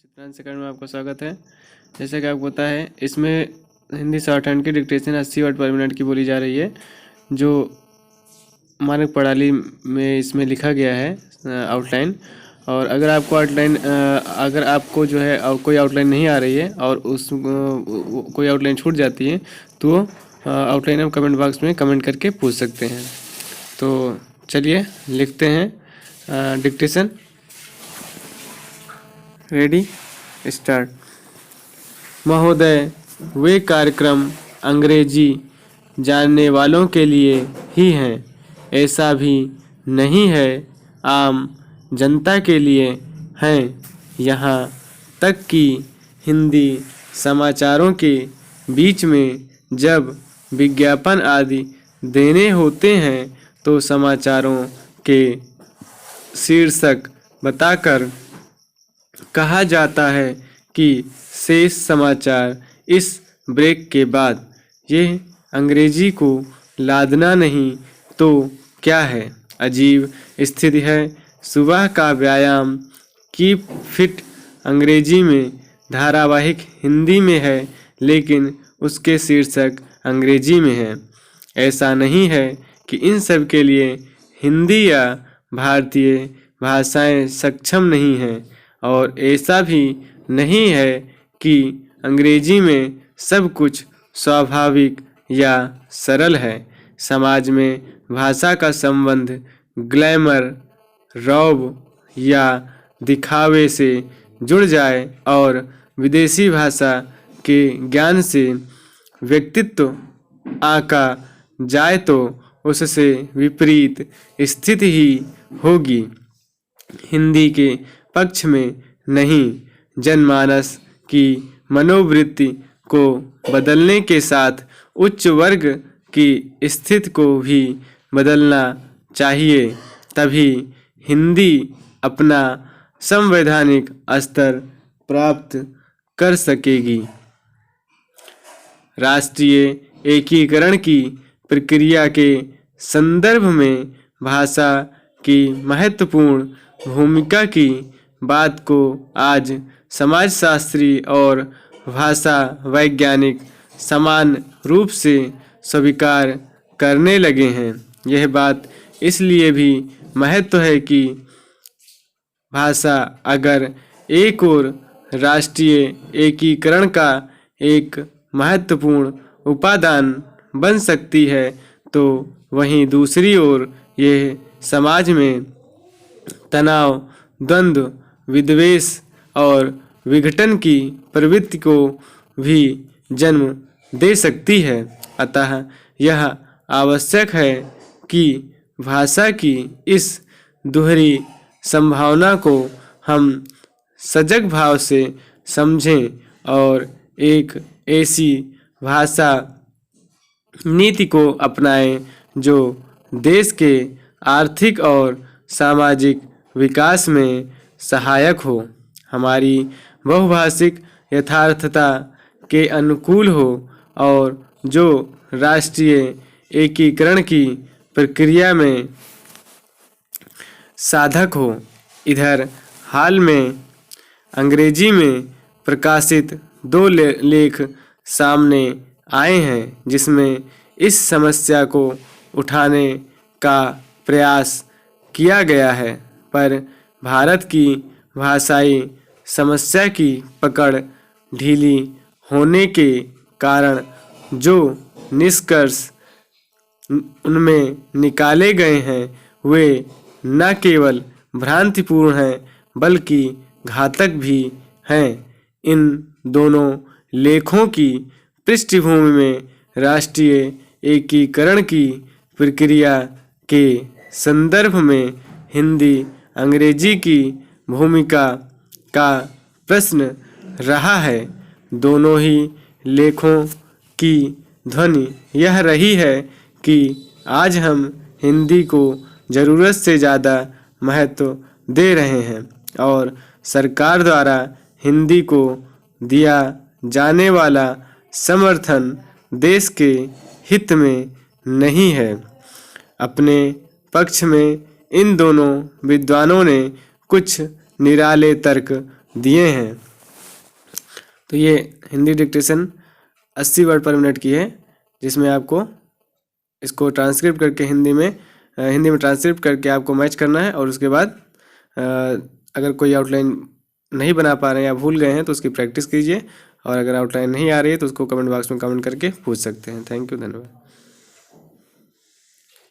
Chitransh academy में आपका स्वागत है। जैसा कि आपको पता है, इसमें हिंदी शॉर्टहैंड की डिक्टेशन 80 वर्ड पर मिनट की बोली जा रही है, जो मानक प्रणाली में इसमें लिखा गया है आउटलाइन। और अगर आपको जो है कोई आउटलाइन नहीं आ रही है और कोई आउटलाइन छूट जाती है तो आउटलाइन हम कमेंट बॉक्स में कमेंट करके पूछ सकते हैं। तो चलिए लिखते हैं डिक्टेशन। Ready, start. महोदय, वे कार्यक्रम अंग्रेजी जानने वालों के लिए ही हैं, ऐसा भी नहीं है, आम जनता के लिए हैं। यहाँ तक कि हिंदी समाचारों के बीच में जब विज्ञापन आदि देने होते हैं तो समाचारों के शीर्षक बताकर कहा जाता है कि शेष समाचार इस ब्रेक के बाद। ये अंग्रेजी को लादना नहीं तो क्या है, अजीब स्थिति है। सुबह का व्यायाम कीप फिट अंग्रेजी में, धारावाहिक हिंदी में है लेकिन उसके शीर्षक अंग्रेजी में है। ऐसा नहीं है कि इन सब के लिए हिंदी या भारतीय भाषाएं सक्षम नहीं हैं, और ऐसा भी नहीं है कि अंग्रेजी में सब कुछ स्वाभाविक या सरल है। समाज में भाषा का संबंध ग्लैमर, रौब या दिखावे से जुड़ जाए और विदेशी भाषा के ज्ञान से व्यक्तित्व आंका जाए तो उससे विपरीत स्थिति ही होगी। हिंदी के पक्ष में नहीं, जनमानस की मनोवृत्ति को बदलने के साथ उच्च वर्ग की स्थिति को भी बदलना चाहिए, तभी हिंदी अपना संवैधानिक स्तर प्राप्त कर सकेगी। राष्ट्रीय एकीकरण की प्रक्रिया के संदर्भ में भाषा की महत्वपूर्ण भूमिका की बात को आज समाजशास्त्री और भाषा वैज्ञानिक समान रूप से स्वीकार करने लगे हैं। यह बात इसलिए भी महत्व है कि भाषा अगर एक ओर राष्ट्रीय एकीकरण का एक महत्वपूर्ण उपादान बन सकती है तो वहीं दूसरी ओर यह समाज में तनाव, द्वंद्व, विद्वेष और विघटन की प्रवृत्ति को भी जन्म दे सकती है। अतः यह आवश्यक है कि भाषा की इस दोहरी संभावना को हम सजग भाव से समझें और एक ऐसी भाषा नीति को अपनाएं जो देश के आर्थिक और सामाजिक विकास में सहायक हो, हमारी बहुभाषिक यथार्थता के अनुकूल हो और जो राष्ट्रीय एकीकरण की प्रक्रिया में साधक हो। इधर हाल में अंग्रेजी में प्रकाशित 2 लेख सामने आए हैं जिसमें इस समस्या को उठाने का प्रयास किया गया है, पर भारत की भाषाई समस्या की पकड़ ढीली होने के कारण जो निष्कर्ष उनमें निकाले गए हैं वे न केवल भ्रांतिपूर्ण हैं बल्कि घातक भी हैं। इन दोनों लेखों की पृष्ठभूमि में राष्ट्रीय एकीकरण की प्रक्रिया के संदर्भ में हिंदी अंग्रेजी की भूमिका का प्रश्न रहा है। दोनों ही लेखों की ध्वनि यह रही है कि आज हम हिंदी को ज़रूरत से ज़्यादा महत्व दे रहे हैं और सरकार द्वारा हिंदी को दिया जाने वाला समर्थन देश के हित में नहीं है। अपने पक्ष में इन दोनों विद्वानों ने कुछ निराले तर्क दिए हैं। तो ये हिंदी डिक्टेशन 80 वर्ड पर मिनट की है, जिसमें आपको इसको ट्रांसक्रिप्ट करके हिंदी में ट्रांसक्रिप्ट करके आपको मैच करना है। और उसके बाद अगर कोई आउटलाइन नहीं बना पा रहे हैं या भूल गए हैं तो उसकी प्रैक्टिस कीजिए, और अगर आउटलाइन नहीं आ रही है तो उसको कमेंट बॉक्स में कमेंट करके पूछ सकते हैं। थैंक यू, धन्यवाद।